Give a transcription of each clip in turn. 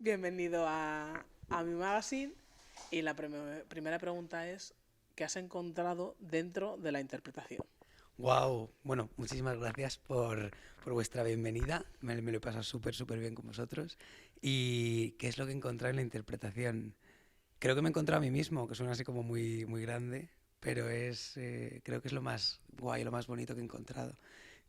Bienvenido a mi magazine y la primera pregunta es, ¿qué has encontrado dentro de la interpretación? Wow, bueno, muchísimas gracias por vuestra bienvenida. Me lo he pasado súper bien con vosotros. ¿Y qué es lo que he encontrado en la interpretación? Creo que me he encontrado a mí mismo, que suena así como muy grande, pero creo que es lo más guay, lo más bonito que he encontrado.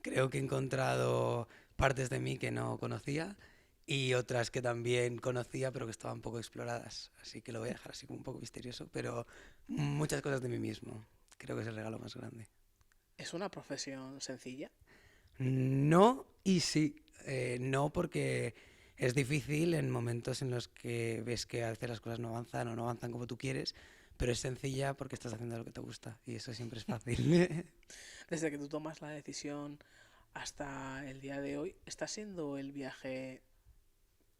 Creo que he encontrado partes de mí que no conocía y otras que también conocía, pero que estaban poco exploradas. Así que lo voy a dejar así como un poco misterioso, pero muchas cosas de mí mismo. Creo que es el regalo más grande. ¿Es una profesión sencilla? No y sí. No porque es difícil en momentos en los que ves que a veces las cosas no avanzan o no avanzan como tú quieres, pero es sencilla porque estás haciendo lo que te gusta y eso siempre es fácil. Desde que tú tomas la decisión hasta el día de hoy, ¿está siendo el viaje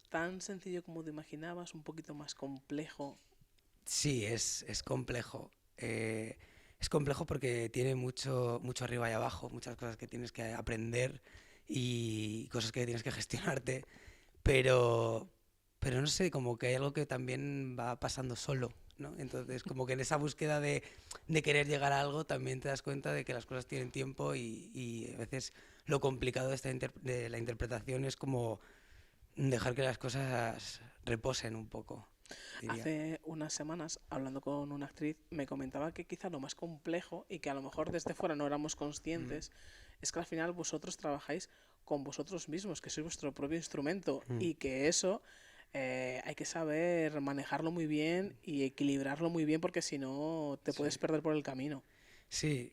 tan sencillo como te imaginabas, un poquito más complejo? Sí, es complejo. Es complejo porque tiene mucho arriba y abajo, muchas cosas que tienes que aprender y cosas que tienes que gestionarte. Pero, pero no sé, como que hay algo que también va pasando solo, ¿no? Entonces, como que en esa búsqueda de querer llegar a algo, también te das cuenta de que las cosas tienen tiempo y a veces lo complicado de la interpretación es como dejar que las cosas reposen un poco, diría. Hace unas semanas, hablando con una actriz, me comentaba que quizá lo más complejo y que a lo mejor desde fuera no éramos Mm, conscientes es que al final vosotros trabajáis con vosotros mismos, que sois vuestro propio instrumento mm, y que eso hay que saber manejarlo muy bien y equilibrarlo muy bien porque si no te sí. puedes perder por el camino. Sí,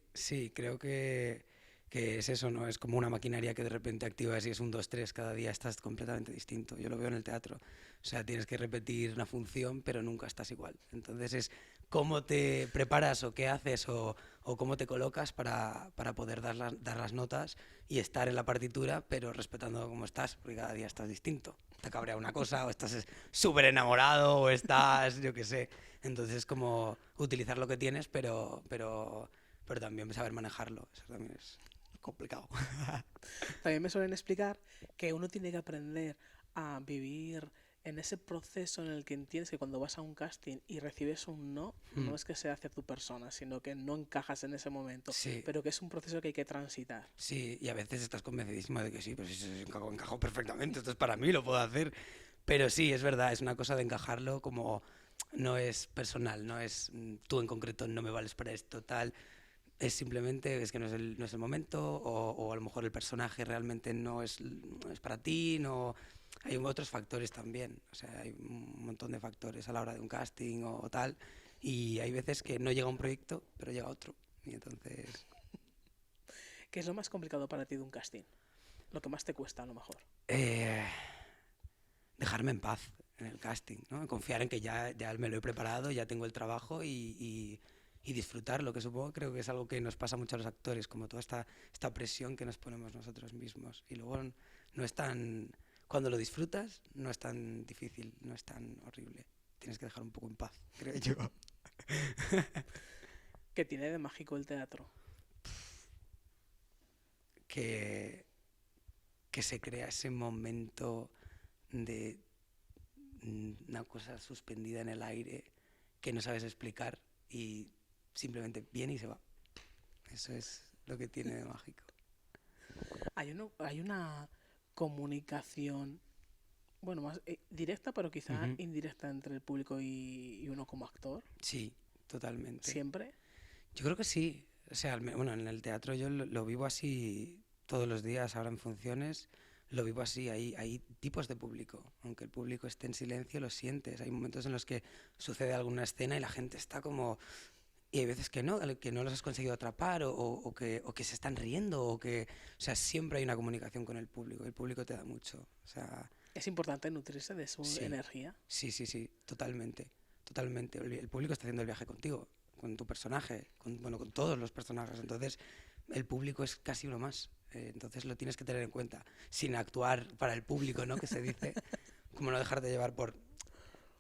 creo que es eso, ¿no? Es como una maquinaria que de repente activas y es un 2 3 cada día estás completamente distinto. Yo lo veo en el teatro. O sea, tienes que repetir una función, pero nunca estás igual. Entonces es cómo te preparas o qué haces o cómo te colocas para poder dar las notas y estar en la partitura, pero respetando cómo estás, porque cada día estás distinto. Te cabrea una cosa, o estás súper enamorado, o estás, yo qué sé. Entonces es como utilizar lo que tienes, pero también saber manejarlo. Eso también es complicado. También me suelen explicar que uno tiene que aprender a vivir en ese proceso en el que entiendes que cuando vas a un casting y recibes un no, no Mm, es que sea hacia tu persona, sino que no encajas en ese momento, sí, pero que es un proceso que hay que transitar. sí, y a veces estás convencidísima de que sí, pero sí, sí, encajo perfectamente, esto es para mí, lo puedo hacer. Pero sí, es verdad, es una cosa de encajarlo como no es personal, no es tú en concreto no me vales para esto, tal. Es simplemente es que no es el momento o a lo mejor el personaje realmente no es para ti, no. Hay otros factores también, o sea, hay un montón de factores a la hora de un casting o tal, y hay veces que no llega un proyecto, pero llega otro, y entonces ¿Qué es lo más complicado para ti de un casting? Lo que más te cuesta a lo mejor. eh, dejarme en paz en el casting, ¿no? Confiar en que ya me lo he preparado, ya tengo el trabajo y disfrutarlo, que supongo creo que es algo que nos pasa mucho a los actores, como toda esta presión que nos ponemos nosotros mismos. Y luego no es tan... Cuando lo disfrutas, no es tan difícil, no es tan horrible. Tienes que dejar un poco en paz, creo yo. ¿Qué tiene de mágico el teatro? que, que se crea ese momento de una cosa suspendida en el aire que no sabes explicar y simplemente viene y se va. Eso es lo que tiene de mágico. Hay una comunicación, bueno, más directa, pero quizá Ujú. indirecta entre el público y uno como actor. Sí, totalmente. Siempre. Yo creo que sí. O sea, bueno, en el teatro yo lo vivo así todos los días, ahora en funciones, lo vivo así. Hay tipos de público. Aunque el público esté en silencio, lo sientes. Hay momentos en los que sucede alguna escena y la gente está como. Y hay veces que no los has conseguido atrapar o que se están riendo o sea, siempre hay una comunicación con el público. El público te da mucho. O sea, Es importante nutrirse de su sí, energía. sí, totalmente, totalmente. El público está haciendo el viaje contigo, con tu personaje, bueno, con todos los personajes. Entonces, el público es casi uno más. Entonces lo tienes que tener en cuenta, sin actuar para el público, ¿no? Que se dice, como no dejarte llevar por...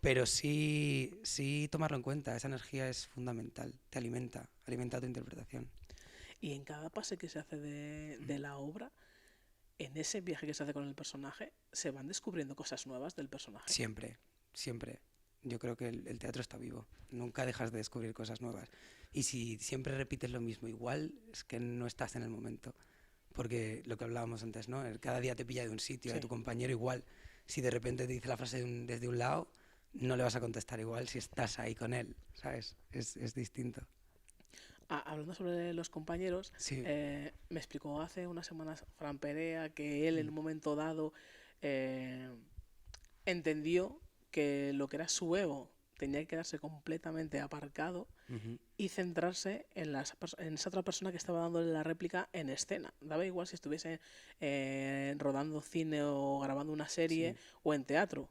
Pero sí tomarlo en cuenta, esa energía es fundamental, te alimenta tu interpretación. Y en cada pase que se hace de la obra, en ese viaje que se hace con el personaje, se van descubriendo cosas nuevas del personaje. Siempre, siempre. Yo creo que el teatro está vivo. Nunca dejas de descubrir cosas nuevas. Y si siempre repites lo mismo, igual es que no estás en el momento. Porque lo que hablábamos antes, ¿no? Cada día te pilla de un sitio, de Sí. tu compañero igual. Si de repente te dice la frase desde un lado, no le vas a contestar igual si estás ahí con él, ¿sabes? Es distinto. Hablando sobre los compañeros, Sí. me explicó hace unas semanas Fran Perea que él en Mm. un momento dado eh, entendió que lo que era su ego tenía que quedarse completamente aparcado Ujú. y centrarse en esa otra persona que estaba dándole la réplica en escena. Daba igual si estuviese rodando cine o grabando una serie Sí. o en teatro.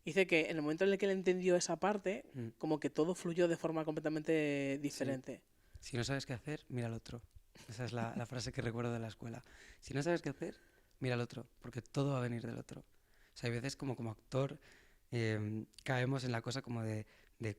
Dice que en el momento en el que él entendió esa parte, Mm. como que todo fluyó de forma completamente Sí. diferente. Si no sabes qué hacer, mira al otro. Esa es la frase que recuerdo de la escuela. Si no sabes qué hacer, mira al otro, porque todo va a venir del otro. O sea, hay veces como actor caemos en la cosa como de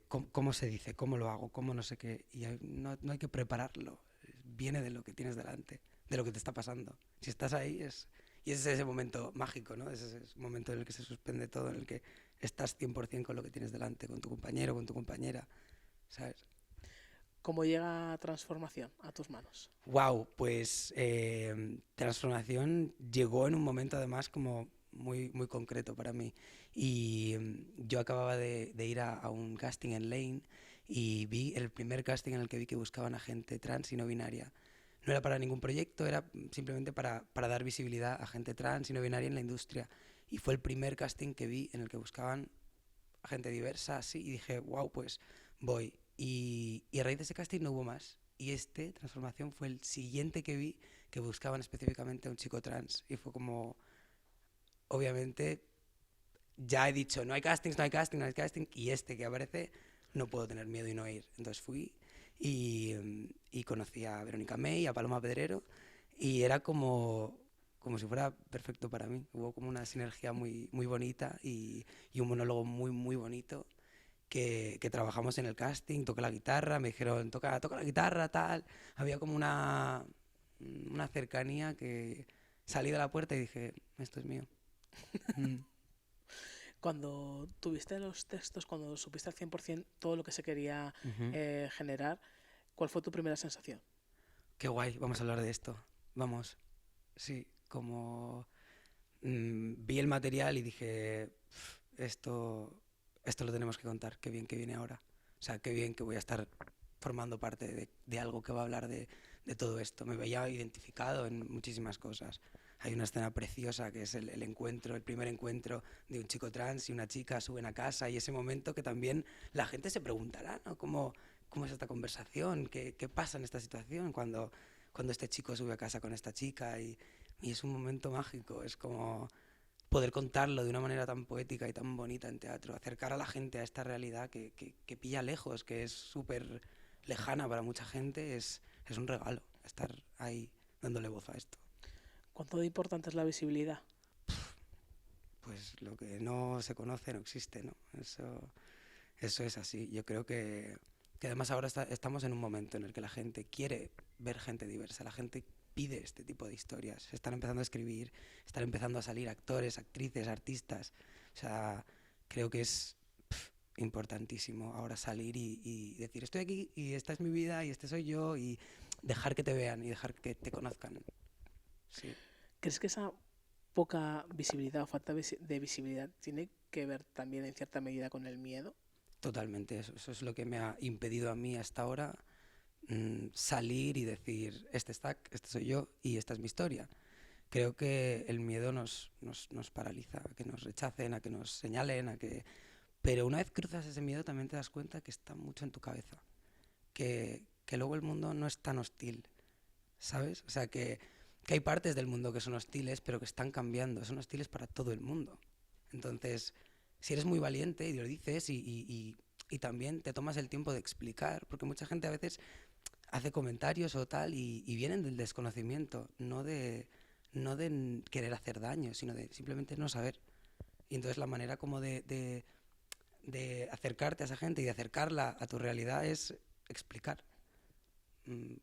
cómo se dice, cómo lo hago, cómo no sé qué. Y no hay que prepararlo. Viene de lo que tienes delante, de lo que te está pasando. Si estás ahí, y ese es ese momento mágico, ¿no? Es ese momento en el que se suspende todo, en el que estás 100% con lo que tienes delante, con tu compañero, con tu compañera, ¿sabes? ¿Cómo llega transformación a tus manos? Wow, pues transformación llegó en un momento además como muy concreto para mí. Y yo acababa de ir a un casting en Lane y vi el primer casting en el que vi que buscaban a gente trans y no binaria. No era para ningún proyecto, era simplemente para dar visibilidad a gente trans y no binaria en la industria. Y fue el primer casting que vi en el que buscaban a gente diversa, así, y dije, wow, pues voy. Y a raíz de ese casting no hubo más. Y Transformación, fue el siguiente que vi que buscaban específicamente a un chico trans. Y fue como, obviamente, ya he dicho, no hay castings, no hay casting, no hay casting. Y que aparece, no puedo tener miedo y no ir. Entonces fui y conocí a Verónica May, a Paloma Pedrero. Y era como si fuera perfecto para mí. Hubo como una sinergia muy bonita y un monólogo muy bonito que trabajamos en el casting, toqué la guitarra, me dijeron, toca la guitarra, tal. Había como una cercanía que salí de la puerta y dije, esto es mío. Mm. Cuando tuviste los textos, cuando supiste al 100% todo lo que se quería Ujú. generar, ¿cuál fue tu primera sensación? Qué guay, vamos a hablar de esto. Vamos, sí, como vi el material y dije, esto lo tenemos que contar, qué bien que viene ahora. O sea, qué bien que voy a estar formando parte de algo que va a hablar de todo esto. Me veía identificado en muchísimas cosas. Hay una escena preciosa que es el encuentro, el primer encuentro de un chico trans y una chica suben a casa y ese momento que también la gente se preguntará, ¿no? ¿Cómo es esta conversación? ¿Qué pasa en esta situación cuando este chico sube a casa con esta chica? Y es un momento mágico, es como poder contarlo de una manera tan poética y tan bonita en teatro, acercar a la gente a esta realidad que pilla lejos, que es súper lejana para mucha gente, es un regalo estar ahí dándole voz a esto. ¿Cuánto de importante es la visibilidad? Pues lo que no se conoce no existe, ¿no? Eso es así. Yo creo que además ahora estamos en un momento en el que la gente quiere ver gente diversa, la gente pide este tipo de historias. Se están empezando a escribir, están empezando a salir actores, actrices, artistas. O sea, creo que es importantísimo ahora salir y decir, estoy aquí y esta es mi vida y este soy yo y dejar que te vean y dejar que te conozcan. Sí. ¿Crees que esa poca visibilidad o falta de visibilidad tiene que ver también en cierta medida con el miedo? Totalmente, eso es lo que me ha impedido a mí hasta ahora salir y decir, este soy yo y esta es mi historia. Creo que el miedo nos paraliza, a que nos rechacen, a que nos señalen, pero una vez cruzas ese miedo también te das cuenta que está mucho en tu cabeza, que luego el mundo no es tan hostil, ¿sabes? O sea, que hay partes del mundo que son hostiles, pero que están cambiando, son hostiles para todo el mundo. Entonces, si eres muy valiente y lo dices y también te tomas el tiempo de explicar, porque mucha gente a veces hace comentarios o tal y vienen del desconocimiento, no de querer hacer daño, sino de simplemente no saber. Y entonces la manera como de acercarte a esa gente y de acercarla a tu realidad es explicar.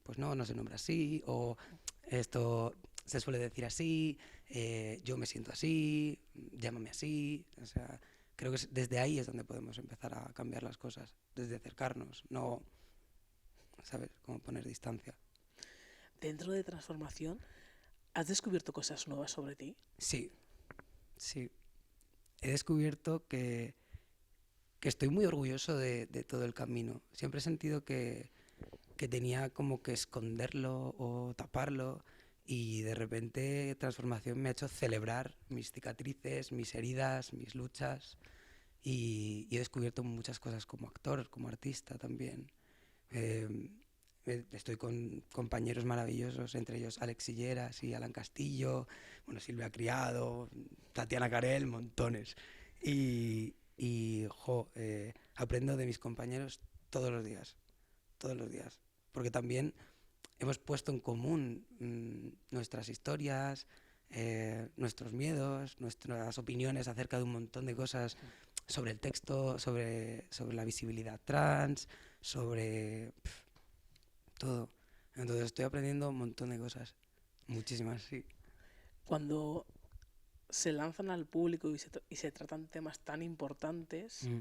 Pues no se nombra así, o esto se suele decir así, yo me siento así, llámame así. O sea, creo que desde ahí es donde podemos empezar a cambiar las cosas, desde acercarnos, no, ¿sabes? Como poner distancia. Dentro de transformación, ¿has descubierto cosas nuevas sobre ti? Sí, sí. He descubierto que estoy muy orgulloso de todo el camino. Siempre he sentido que tenía como que esconderlo o taparlo y de repente transformación me ha hecho celebrar mis cicatrices, mis heridas, mis luchas y he descubierto muchas cosas como actor, como artista también. Eh, Estoy con compañeros maravillosos, entre ellos Alex Silleras y Alan Castillo, bueno, Silvia Criado, Tatiana Carel, montones. Aprendo de mis compañeros todos los días, porque también hemos puesto en común nuestras historias, nuestros miedos, nuestras opiniones acerca de un montón de cosas sobre el texto, sobre la visibilidad trans, sobre todo. Entonces estoy aprendiendo un montón de cosas, muchísimas, sí. Cuando se lanzan al público y se tratan temas tan importantes, Mm.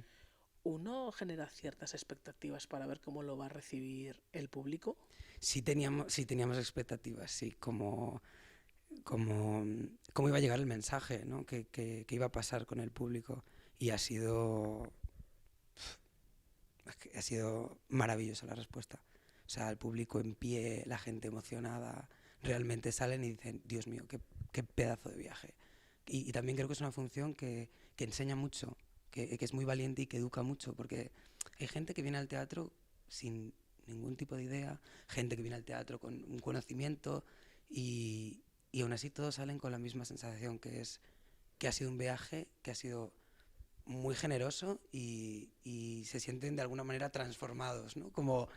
¿uno genera ciertas expectativas para ver cómo lo va a recibir el público? Sí teníamos expectativas, sí, como cómo iba a llegar el mensaje, ¿no? Que iba a pasar con el público. Y ha sido maravillosa la respuesta. O sea, el público en pie, la gente emocionada, realmente salen y dicen, Dios mío, qué pedazo de viaje. Y también creo que es una función que enseña mucho, que es muy valiente y que educa mucho, porque hay gente que viene al teatro sin ningún tipo de idea, gente que viene al teatro con un conocimiento y aún así todos salen con la misma sensación, que es que ha sido un viaje, que ha sido muy generoso y se sienten de alguna manera transformados, ¿no? Como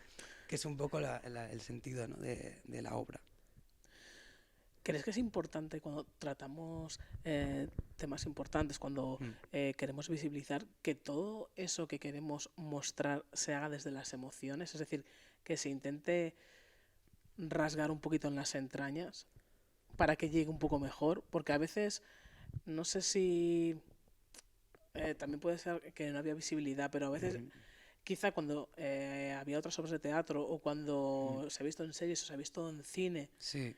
que es un poco el sentido, ¿no? de la obra. ¿Crees que es importante cuando tratamos temas importantes, cuando Mm. queremos visibilizar, que todo eso que queremos mostrar se haga desde las emociones? Es decir, que se intente rasgar un poquito en las entrañas para que llegue un poco mejor, porque a veces, no sé si también puede ser que no había visibilidad, pero a veces Mm. quizá cuando había otras obras de teatro o Mm. cuando se ha visto en series o se ha visto en cine, Sí,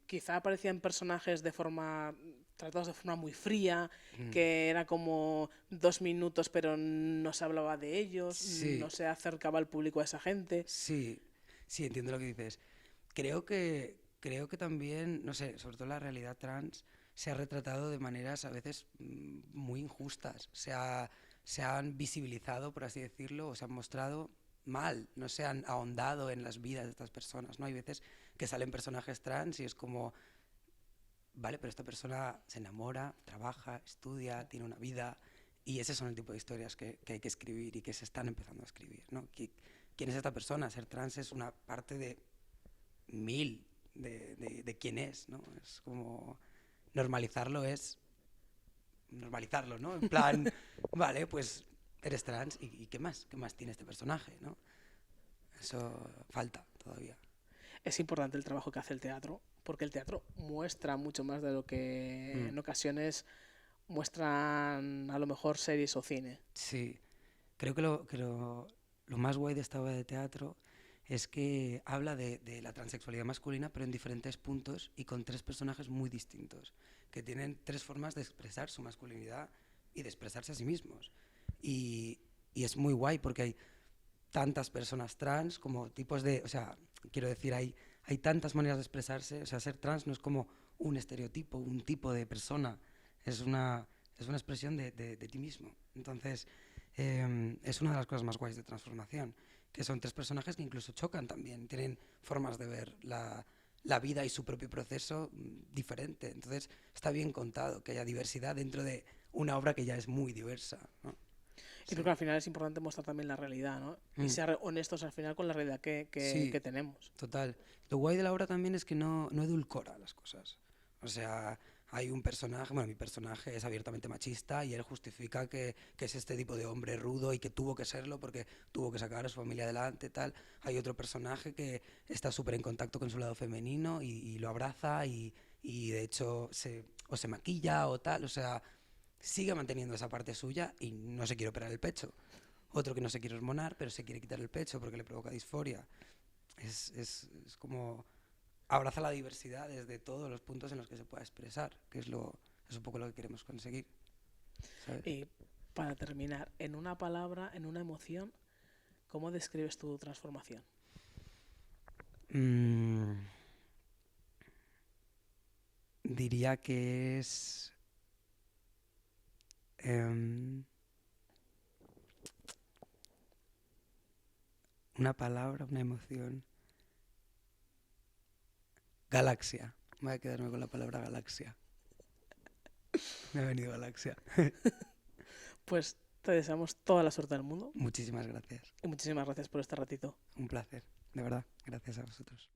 quizá aparecían personajes de forma tratados de forma muy fría, mm. que era como 2 minutos pero no se hablaba de ellos, no Sí, se acercaba al público a esa gente. sí, sí, entiendo lo que dices. Creo que también, no sé, sobre todo la realidad trans se ha retratado de maneras a veces muy injustas. Se han visibilizado, por así decirlo, o se han mostrado mal, no se han ahondado en las vidas de estas personas, ¿no? Hay veces que salen personajes trans y es como, vale, pero esta persona se enamora, trabaja, estudia, tiene una vida y ese son el tipo de historias que hay que escribir y que se están empezando a escribir, ¿no? ¿Quién es esta persona? Ser trans es una parte de mil de quién es, ¿no? Es como normalizarlo es normalizarlo, ¿no? En plan, vale, pues eres trans y ¿qué más? ¿Qué más tiene este personaje, ¿no? Eso falta todavía. Es importante el trabajo que hace el teatro, porque el teatro muestra mucho más de lo que Mm. en ocasiones muestran a lo mejor series o cine. Sí, creo lo más guay de esta obra de teatro es que habla de la transexualidad masculina, pero en diferentes puntos y con tres personajes muy distintos, que tienen tres formas de expresar su masculinidad y de expresarse a sí mismos. Y es muy guay porque hay tantas personas trans como tipos de... O sea, quiero decir, hay tantas maneras de expresarse. O sea, ser trans no es como un estereotipo, un tipo de persona. Es una expresión de ti mismo. Entonces, es una de las cosas más guays de transformación, que son tres personajes que incluso chocan también, tienen formas de ver la vida y su propio proceso diferente. Entonces, está bien contado que haya diversidad dentro de una obra que ya es muy diversa, ¿no? Y Sí. creo que al final es importante mostrar también la realidad, ¿no? Y Mm. ser honestos al final con la realidad Sí, que tenemos. total. Lo guay de la obra también es que no edulcora las cosas. O sea, hay un personaje, bueno, mi personaje es abiertamente machista y él justifica que es este tipo de hombre rudo y que tuvo que serlo porque tuvo que sacar a su familia adelante, tal. Hay otro personaje que está súper en contacto con su lado femenino y lo abraza y y de hecho o se maquilla o tal, o sea, sigue manteniendo esa parte suya y no se quiere operar el pecho. Otro que no se quiere hormonar, pero se quiere quitar el pecho porque le provoca disforia. Es como abraza la diversidad desde todos los puntos en los que se pueda expresar, que es un poco lo que queremos conseguir, ¿sabes? Y para terminar, en una palabra, en una emoción, ¿cómo describes tu transformación? Mm, diría que es em, una palabra, una emoción. Galaxia. Voy a quedarme con la palabra galaxia. Me ha venido galaxia. Pues te deseamos toda la suerte del mundo Muchísimas gracias. y muchísimas gracias por este ratito. Un placer. De verdad. Gracias a vosotros.